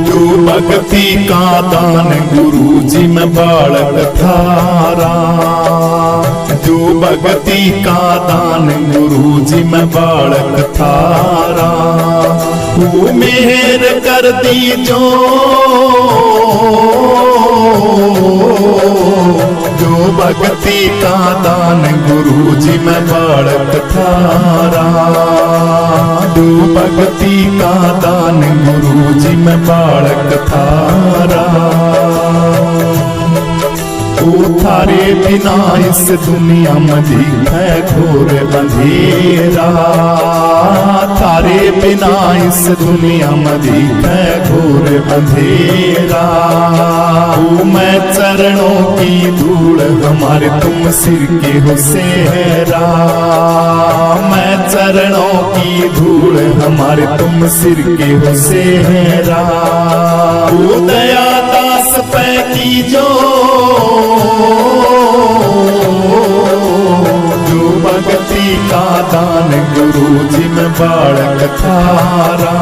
जो भक्ति का दान गुरु जी में बालक थारा, जो भक्ति का दान गुरु जी में बालक थारा, वो मेहर कर दी जो भक्ति का दान गुरु जी में बालक थारा, जो भक्ति का दान गुरु जी में बालक थारा। ओ थारे बिना इस दुनिया में दिखे घोर अंधेरा, थारे बिना इस दुनिया में दिखे घोर अंधेरा। ओ मैं चरणों की धूल हमारे तुम सिर के हो सेहरा, मैं चरणों की धूल हमारे तुम सिर के हो सेहरा। ओ दया दास पे की जो भक्ति का दान गुरु जी में बालक थारा,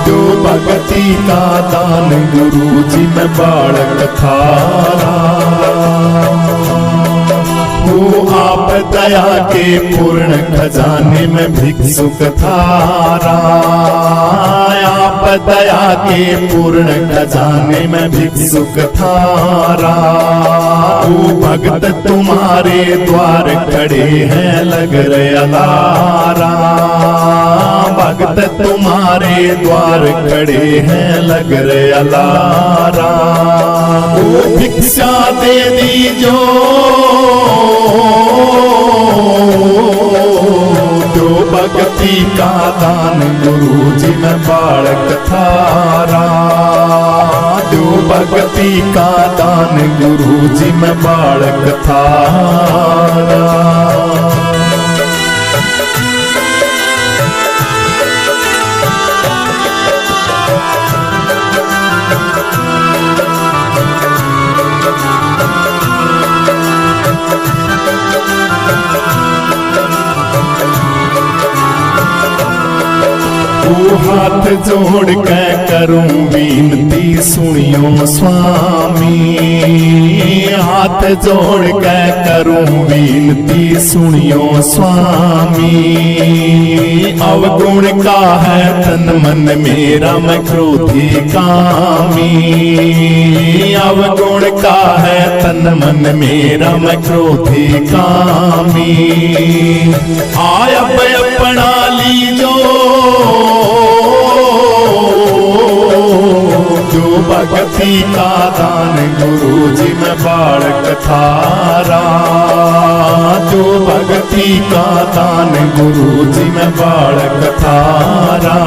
जो भक्ति का दान गुरु जी में बालक थारा। वो आप दया के पूर्ण खजाने में भिक्षुक थारा, आप दया के पूर्ण खजाने में भिक्षुक थारा। वो भक्त तुम्हारे द्वार खड़े हैं लग रहे लारा, भक्त तुम्हारे द्वार खड़े हैं लग रहे लारा। वो भिक्षा दे दीजो जो भक्ति का दान गुरु जी में बालक थारा, जो भक्ति का दान गुरु जी में बालक थारा। हाथ जोड़ के करूं विनती सुनियो स्वामी, हाथ जोड़ के करूं विनती सुनियो स्वामी। अवगुण का है तन मन मेरा मैं क्रोधी कामी, अवगुण का है तन मन मेरा मैं क्रोधी कामी। आय अपना लीजो जो भक्ति का दान गुरु जी में बालक थारा, जो भक्ति का दान गुरु जी में बालक थारा।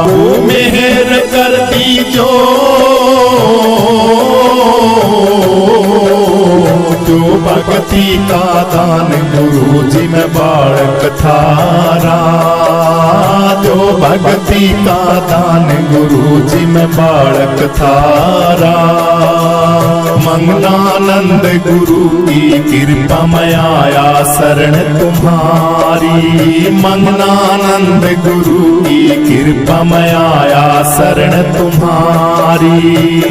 वो मेहर कर दीजो जो भक्ति का दान गुरु जी में बालक थारा, जो भक्ति का दान गुरु जी में बालक थारा। मंगलानंद गुरु की कृपा में आया शरण तुम्हारी, मंगलानंद गुरु की कृपा में आया शरण तुम्हारी।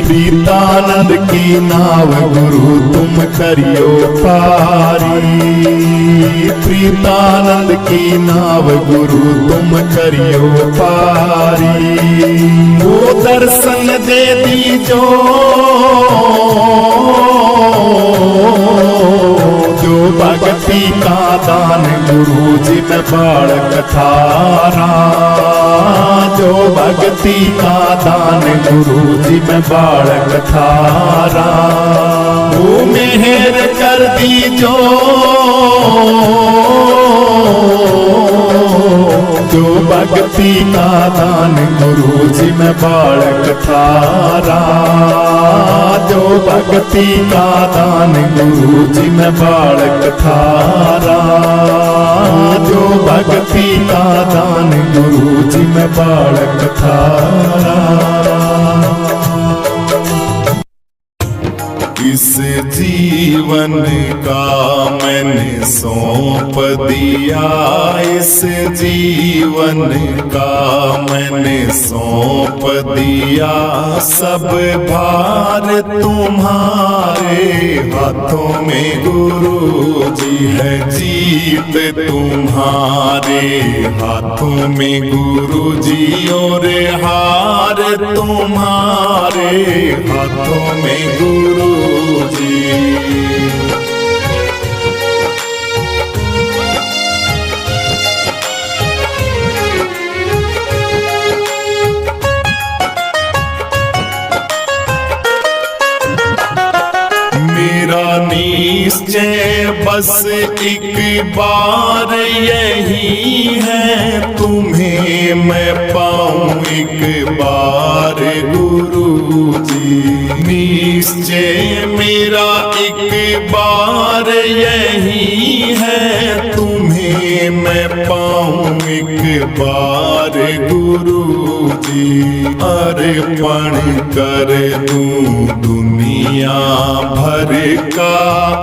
प्रीतानंद की नाव गुरु तुम करियो पारी, प्रीतानंद की नाव गुरु तुम करियो पारी। वो दर्शन दे दीजो जो भक्ति का दान गुरु जी में बालक थारा, जो भक्ति का दान गुरु जी में बालक थारा। वो मेहर कर दीजो जो भक्ति का दान गुरु जी में बालक थारा, जो भक्ति का दान गुरु जी में बालक थारा, जो भक्ति का दान गुरु जी में बालक थारा। इस जी जीवन का मैंने सौंप दिया, इस जीवन का मैंने सौंप दिया, सब भार तुम्हारे हाथों में गुरु जी है, जीत तुम्हारे हाथों में गुरु जी, और हार तुम्हारे हाथों में गुरु जी। मेरा निश्चय बस एक बार यही है, तुम्हें मैं पाऊं एक बार गुरु जी। निश्चय मेरा एक बार यही है, तुम्हें मैं पाऊं एक बार गुरु जी। अर्पण कर दूं दुनिया भर का,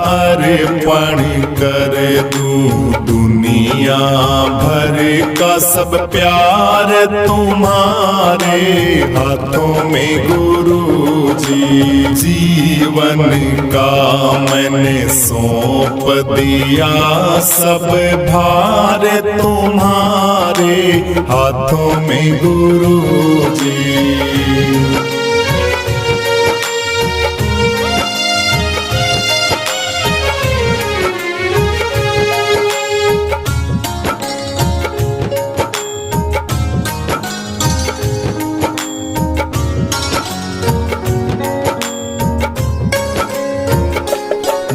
अर्पण कर दूं दुनिया भर का, सब प्यार तुम्हारे हाथों में गुरु जी। जीवन का मैंने सौंप दिया, सब भार तुम्हारे हाथों में गुरु जी।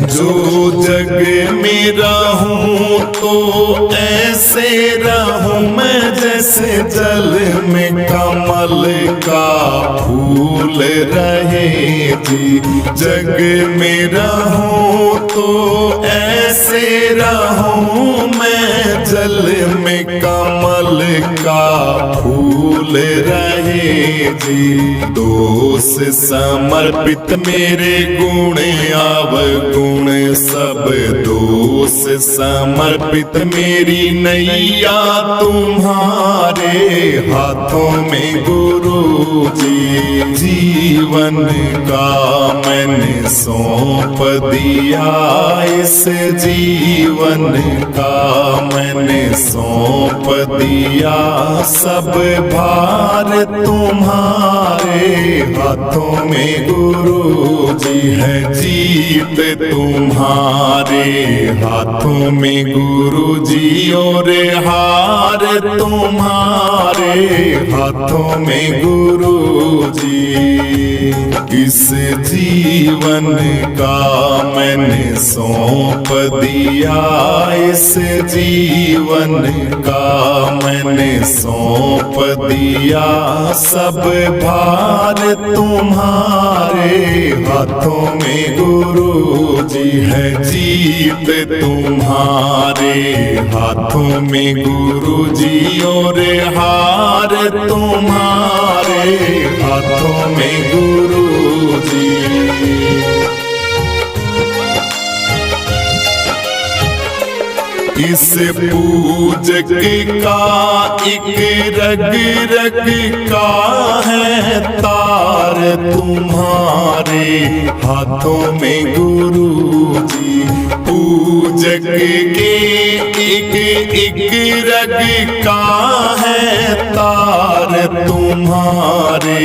जो जग में रहूं तो ऐसे रहूं मैं, जैसे जल में कमल का फूल रहे जी। जग में रहूं तो ऐसे रहूं मैं, जल में कमल का फूल रहे जी। दोष समर्पित मेरे गुण अवगुण सब, दोष समर्पित मेरी नैया तुम्हारे हाथों में गुरु जी। जीवन का मैंने सौंप दिया, इस जीवन का मैंने सौंप दिया, सब भार तुम्हारे हाथों में गुरु जी है, जीत तुम्हारे हाथों में गुरु जी, और हार तुम्हारे हाथों में गुरु जी। इस जीवन का मैंने सौंप दिया, इस जीवन का मैंने सौंप दिया, सब भार तुम्हारे हाथों में गुरु जी है, जीत तुम्हारे हाथों में गुरु जी, और हार तुम्हारे हाथों में गुरु जी। इस पूजक का एक रग रग का है तार, तुम्हारे हाथों में गुरु जी। पूजक के एक रग का है तार, तुम्हारे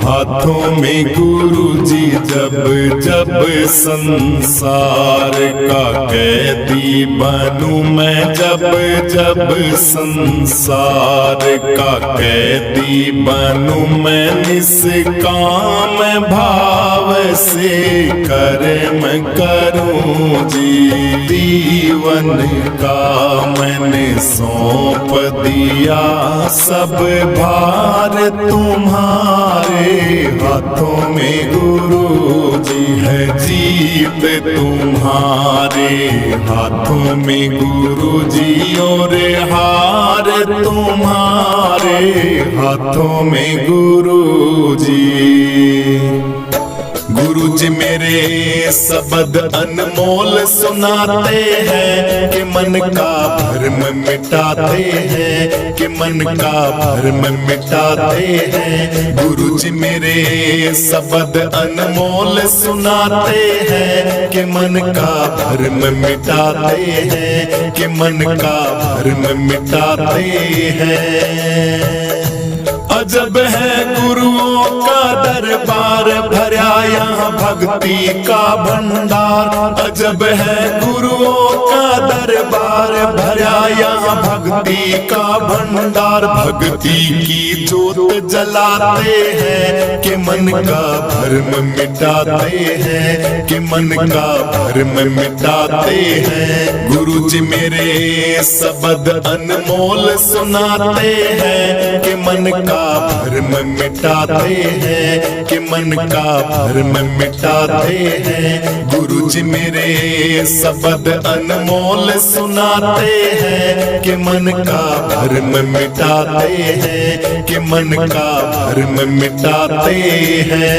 हाथों में गुरु जी। जब जब संसार का कैदी बनूं मैं, जब जब संसार का कैदी बनूं मैं, निष्काम भाव से कर्म करूं जी। जीवन का मैंने सौंप दिया, सब भार तुम्हारे हाथों में गुरु जी है, जीत तुम्हारे हाथों में गुरु जी, और हार तुम्हारे हाथों में गुरु जी। गुरु गुरु जी मेरे शब्द अनमोल सुनाते हैं कि मन का भ्रम मिटाते हैं, कि मन का भ्रम मिटाते हैं। गुरु जी मेरे शब्द अनमोल सुनाते हैं कि मन का भ्रम मिटाते हैं, कि मन का भ्रम मिटाते हैं। अजब है गुरुओं का दरबार, भरा यहाँ भक्ति का भंडार। अजब है गुरुओं का दरबार, भरा यहाँ भक्ति का भंडार। भक्ति की जोत जलाते हैं कि मन का भ्रम मिटाते हैं, कि मन का भ्रम मिटाते हैं। गुरु जी मेरे शब्द अनमोल सुनाते हैं कि मन का भ्रम मिटाते हैं, कि मन का भ्रम मिटाते हैं। गुरु जी मेरे शब्द अनमोल सुनाते हैं कि मन का भ्रम मिटाते हैं, कि मन का भ्रम मिटाते हैं।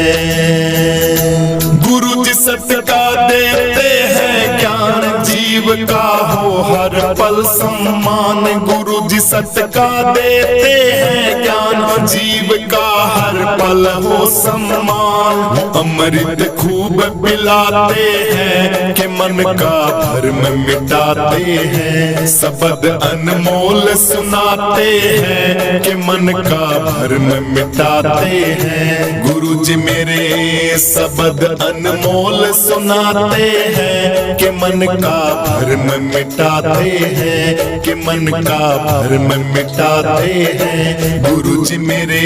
गुरु जी सत्य का देते हैं ज्ञान, जीव का हो हर पल सम्मान। गुरु जी सत्य का देते हैं ज्ञान, जीव का हर पल हो सम्मान। अमृत खूब पिलाते हैं कि मन का भ्रम मिटाते हैं। शब्द अनमोल सुनाते हैं कि मन का भ्रम मिटाते हैं। गुरु जी मेरे शब्द अनमोल सुनाते हैं कि मन का भ्रम मिटाते हैं, कि मन का भ्रम मिटाते हैं। गुरु जी मेरे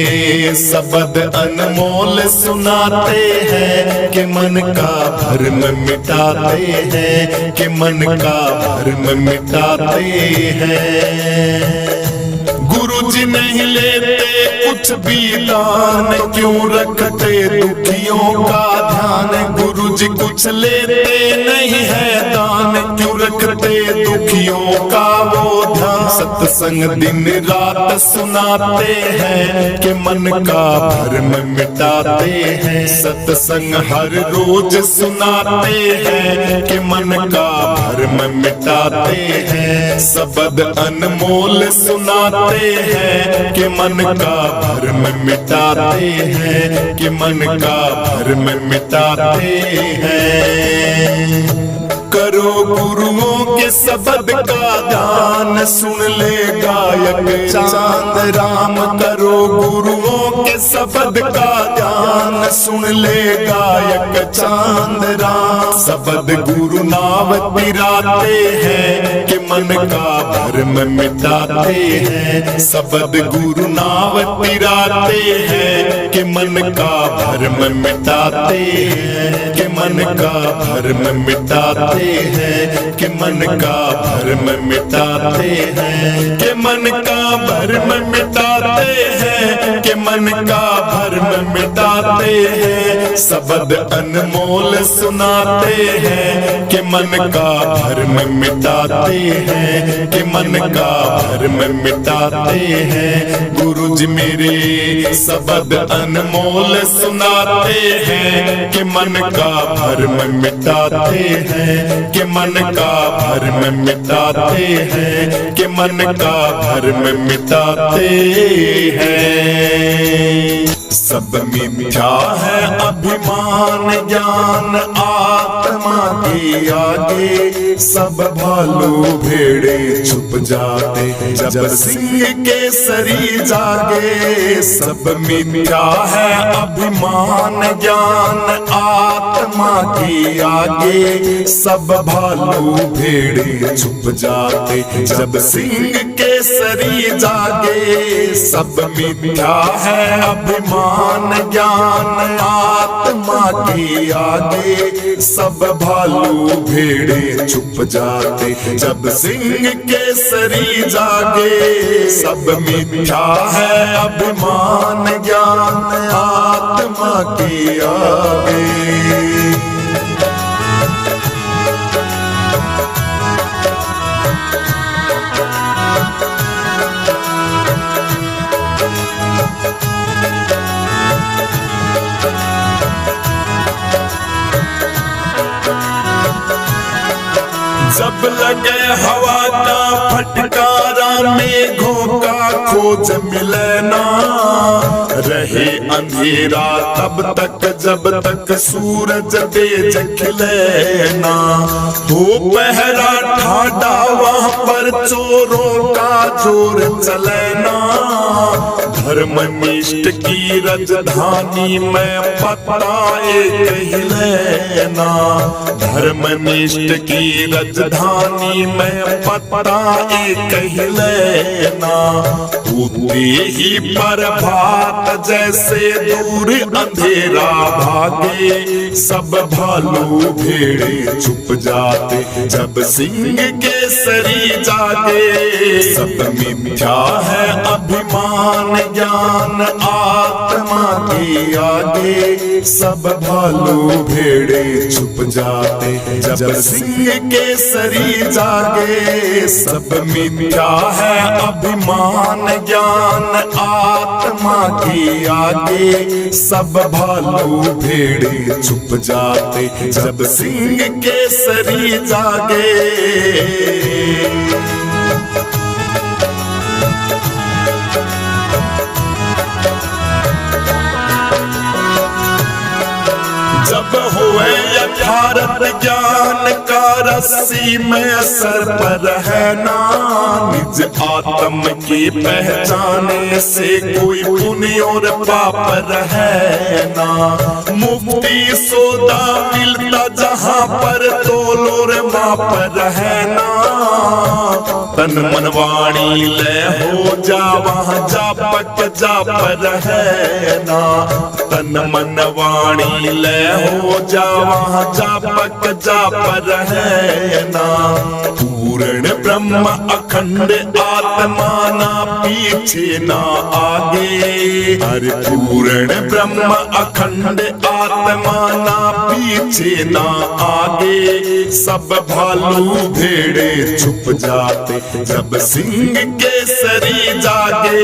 शब्द अनमोल सुनाते हैं कि मन का भ्रम मिटाते हैं, कि मन का भ्रम मिटाते हैं। गुरु जी नहीं लेते कुछ भी दान, क्यों रखते दुखियों का ध्यान। गुरु जी कुछ लेते नहीं है दान, क्यों रखते दुखियों का वो ध्यान। सत्संग दिन रात सुनाते हैं कि मन का भ्रम मिटाते हैं। सत्संग हर रोज सुनाते हैं कि मन का भ्रम मिटाते हैं। शब्द अनमोल सुनाते हैं कि मन का भ्रम मिटाते हैं, कि मन का भ्रम मिटाते हैं। करो गुरुओं के शब्द का ध्यान, सुन ले गायक चांद राम। करो गुरुओं के शब्द का ध्यान, सुन ले गायक चांद राम। शब्द गुरु नाव पिराते हैं कि मन का भ्रम मिटाते हैं। शब्द गुरु नाव पिराते हैं कि मन का भ्रम मिटाते हैं, कि मन का भ्रम मिटाते हैं, कि मन का भ्रम मिटाते हैं, कि मन का भ्रम मिटाते हैं, कि मन का भ्रम मिटाते हैं। शब्द अनमोल सुनाते हैं कि मन का भ्रम मिटाते हैं, कि मन का भ्रम मिटाते हैं। गुरु जी मेरे शब्द अनमोल सुनाते हैं कि मन का भ्रम मिटाते हैं, कि मन का भ्रम मिटाते हैं, कि मन का भ्रम मिटाते हैं। सब मिथ्या है अभिमान ज्ञान, आत्मा के आगे सब भालू भेड़े छुप जाते हैं जब सिंह केसरी जागे। सब मिथ्या है अभिमान ज्ञान, आत्मा के आगे सब भालू भेड़े छुप जाते हैं जब सिंह केसरी जागे। सब मिथ्या है अभिमान ज्ञान, आत्मा के आगे सब भालू भेड़े छुप जाते जब सिंह केसरी जागे। सब मिथ्या है अभिमान ज्ञान, आत्मा के आगे। लगे हवा का फटकारा, मेघों का खोज मिले ना, रहे अंधेरा तब तक जब तक सूरज तेज खिले ना। हो पहरा ठाडा वहां पर चोरों का जोर चले ना, धर्मनिष्ठ की राजधानी में पता एक हिले ना, धर्मनिष्ठ की राजधानी में पता एक हिले ना। उठते ही प्रभात जैसे दूर अंधेरा भागे, सब भालू भेड़े चुप जाते जब सिंह केसरी जागे। सब मिथ्या है अभिमान ज्ञान आत्मा के आगे, सब भालू भेड़े चुप जाते जब सिंह केसरी जागे। सब मिथ्या है अभिमान ज्ञान आत्मा के आगे, सब भालू भेड़े चुप जाते जब सिंह केसरी जागे। जब हुए यथार्थ ज्ञान का रस्सी में सर पर है ना, निज आत्म की पहचाने से कोई पुण्य और पाप है ना। मुफ्ती सौदा मिलता जहाँ पर तोल और माप है ना, तन मन वाणी ले हो जा वहाँ जापक जाप है ना, तन मन वाणी ले हो जा वहाँ जापक जाप है ना। पूर्ण ब्रह्म अखंड आत्मा ना पीछे ना आगे, अरे पूर्ण ब्रह्म अखंड आत्मा ना पीछे ना आगे। सब भालू भेड़े चुप जाते जब सिंह केसरी जागे।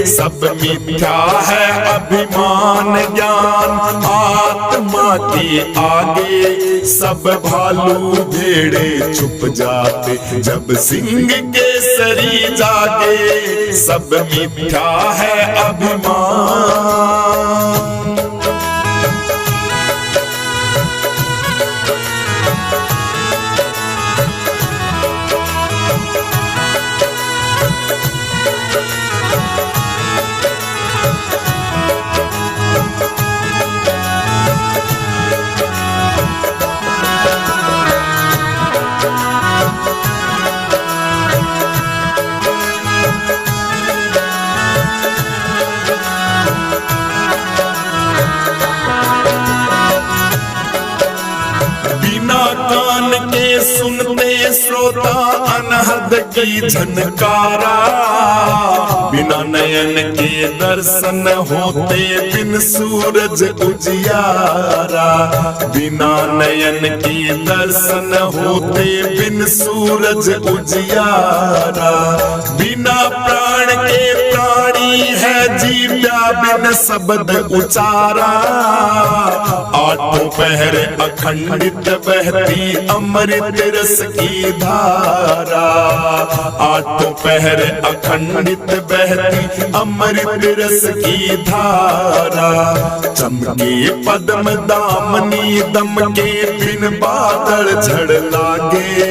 सब मिथ्या है अभिमान ज्ञान आत्मा के आगे, सब भालू भेड़े चुप जाते जब सिंह केसरी जागे। सब मिथ्या है अभिमान। सुनते श्रोता अनहद की झनकारा, बिना नयन के दर्शन होते बिन सूरज उजियारा। बिना नयन के दर्शन होते बिन सूरज उजियारा। बिना प्राण के प्राणी है जीव्या बिन शब्द उचारा। आठों पहर अखंडित बहती अमृत रस की धारा। आठों पहर अखंडित बहती अमृत रस की धारा। चमके पद्म दामनी दम के बिन बादल झड़ लागे।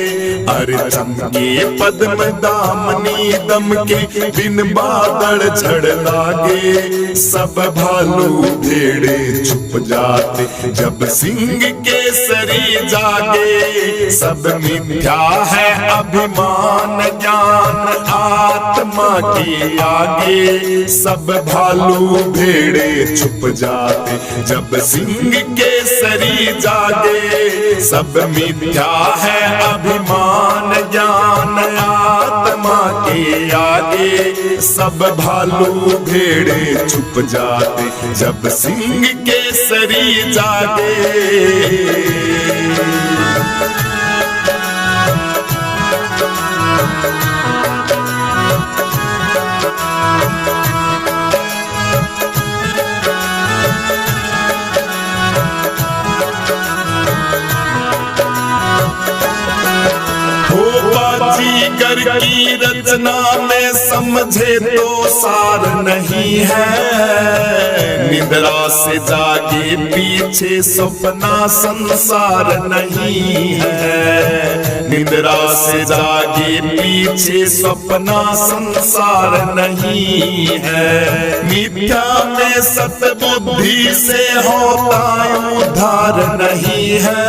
अरे चमके पद्म दामनी दम के बिन बादल झड़ लागे। सब भालू भेड़े छुप जाते जब सिंह केसरी जागे। सब मिथ्या है अभिमान ज्ञान आत्मा के आगे। सब भालू भेड़े छुप जाते जब सिंह केसरी जागे। सब मिथ्या है अभिमान ज्ञान आत्मा के आगे। सब भालू भेड़े छुप जाते जब सिंह केसरी जागे। कारीगर की रचना में समझे तो सार नहीं है। निद्रा से जागे पीछे सपना संसार नहीं है। निद्रा से जागे पीछे सपना संसार नहीं है। मिथ्या में सतबुद्धि से होता उद्धार नहीं है।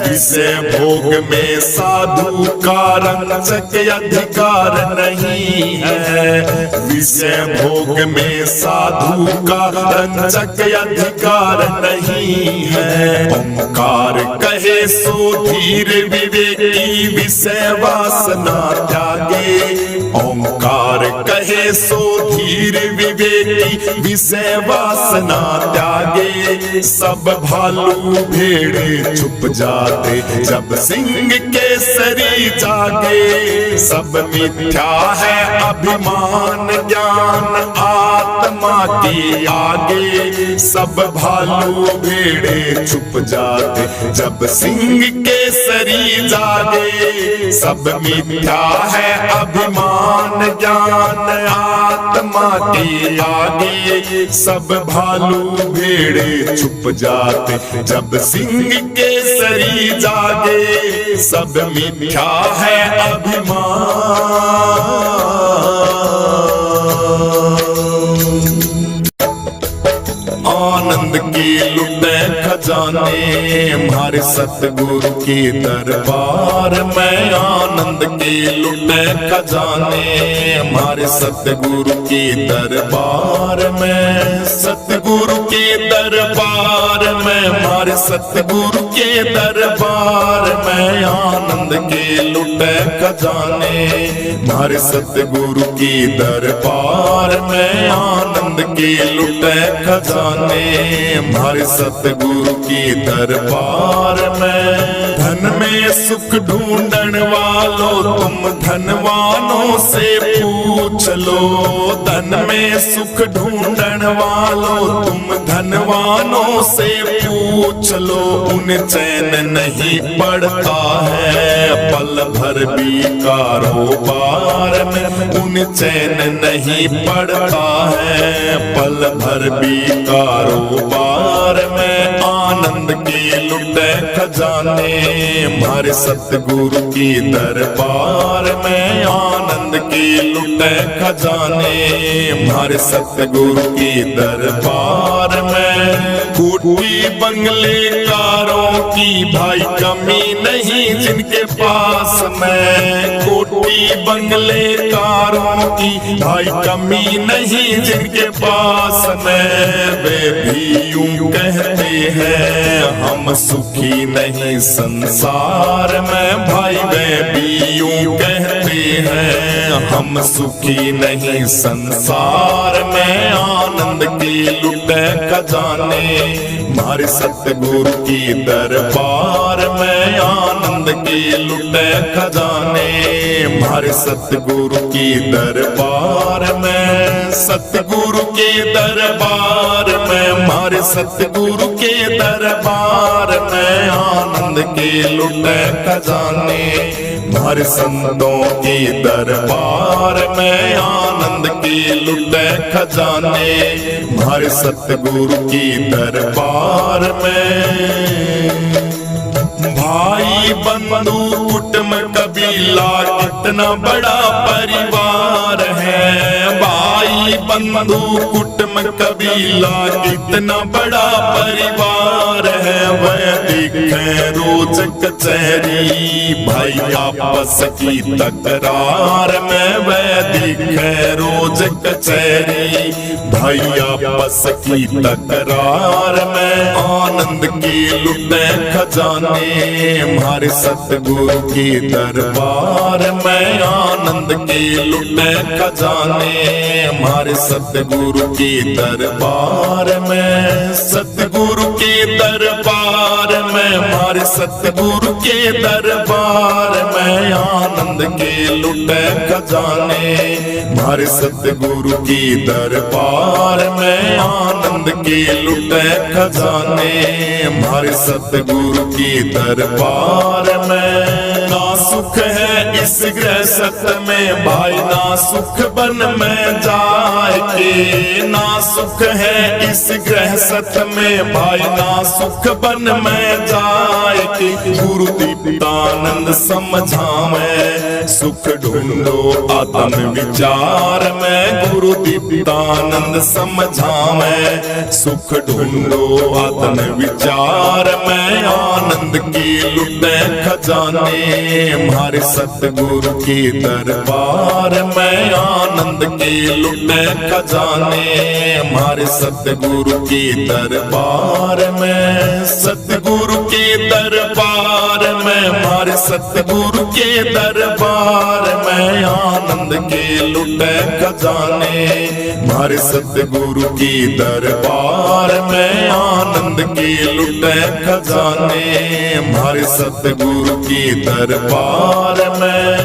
विषय भोग में साधु का रंचक अधिकार नहीं है। विषय भोग में साधु का रंचक अधिकार नहीं है। ओंकार कहे सो धीर विवेकी विषय वासना त्यागे। ओंकार कहे सो धीर विवेकी विषय वासना त्यागे। सब भालू भेड़े छुप जाते जब सिंह केसरी जागे। सब मिथ्या है अभिमान ज्ञान आत्मा के आगे। सब भालू भेड़े छुप जाते जब सिंह केसरी जागे। सब मिथ्या है अभिमान ज्ञान आत्मा के आगे। सब भालू भेड़े छुप जाते जब सिंह केसरी जागे। सब मिथ्या है अभिमान। आनंद के लुटे खजाने हमारे सतगुरु के दरबार में। आनंद के लुटे खजाने हमारे सतगुरु के दरबार में। सतगुरु के दरबार में हमारे सतगुरु के दरबार में। आनंद के लुटे खजाने हमारे सतगुरु के दरबार में। आनंद के लुटे खजाने हमारे सतगुरु के दरबार में। धन में सुख ढूंढन वालों तुम धनवानों से पूछ लो। धन में सुख ढूंढन वालों तुम धनवानों से पूछ लो। उन चैन नहीं पड़ता है पल भर भी कारोबार में। उन चैन नहीं पड़ता है पल भर भी कारोबार में। आनंद के लुटे खजाने हमारे सतगुरु के दरबार में। आनंद के लुटे खजाने हमारे सतगुरु के दरबार में। कोठी बंगले कारों की भाई कमी नहीं जिनके पास में। कोठी बंगले कारों की भाई कमी नहीं जिनके पास में। वे भी यूं कहते हैं हम सुखी नहीं संसार में। भाई वे भी यूं कहते हैं हम सुखी नहीं संसार में। आनंद के लुटे खजाने हमारे सतगुरु के दरबार में। आनंद के लुटे खजाने हमारे सतगुरु के दरबार में। सतगुरु के दरबार में हमारे सतगुरु के दरबार में। आनंद के लुटे खजाने हमारे संतों के दरबार में। आनंद के लुटे खजाने हमारे सतगुरु के दरबार में। भाई बंधु कुटुंब कबीला कितना बड़ा परिवार है। भाई बंधु कुटुंब कबीला कितना बड़ा परिवार है। वह दिखे रोज कचहरी भाई आपस की तकरार में। वह दिखे रोज कचहरी भाई आपस की तकरार में। आनंद के लुटे खजाने हमारे सतगुरु के दरबार में। आनंद के लुटे खजाने हमारे सतगुरु के दरबार में। सतगुरु के दरबार में हमारे सतगुरु के दरबार में। आनंद के लुटे खजाने हमारे सतगुरु के दरबार में। आनंद के लुटे खजाने हमारे सतगुरु के दरबार में। सुख है इस गृहस्थ में भाई, ना सुख बन में जाए के। ना सुख है इस गृहस्थ में भाई, ना सुख बन में जाए के। गुरु दीप्तानंद समझावे सुख ढूंढो आत्म विचार में। गुरु दीप्तानंद समझावे सुख ढूंढो आत्म विचार में। आनंद की लुटे खजाने हमारे सतगुरु के दरबार में। आनंद के लुटे खजाने हमारे सतगुरु के दरबार में। सतगुरु के दरबार में, हमारे सतगुरु के दरबार में। आनंद के लुटे खजाने हमारे सतगुरु के दरबार में। आनंद के लुटे खजाने हमारे सतगुरु के दरबार में।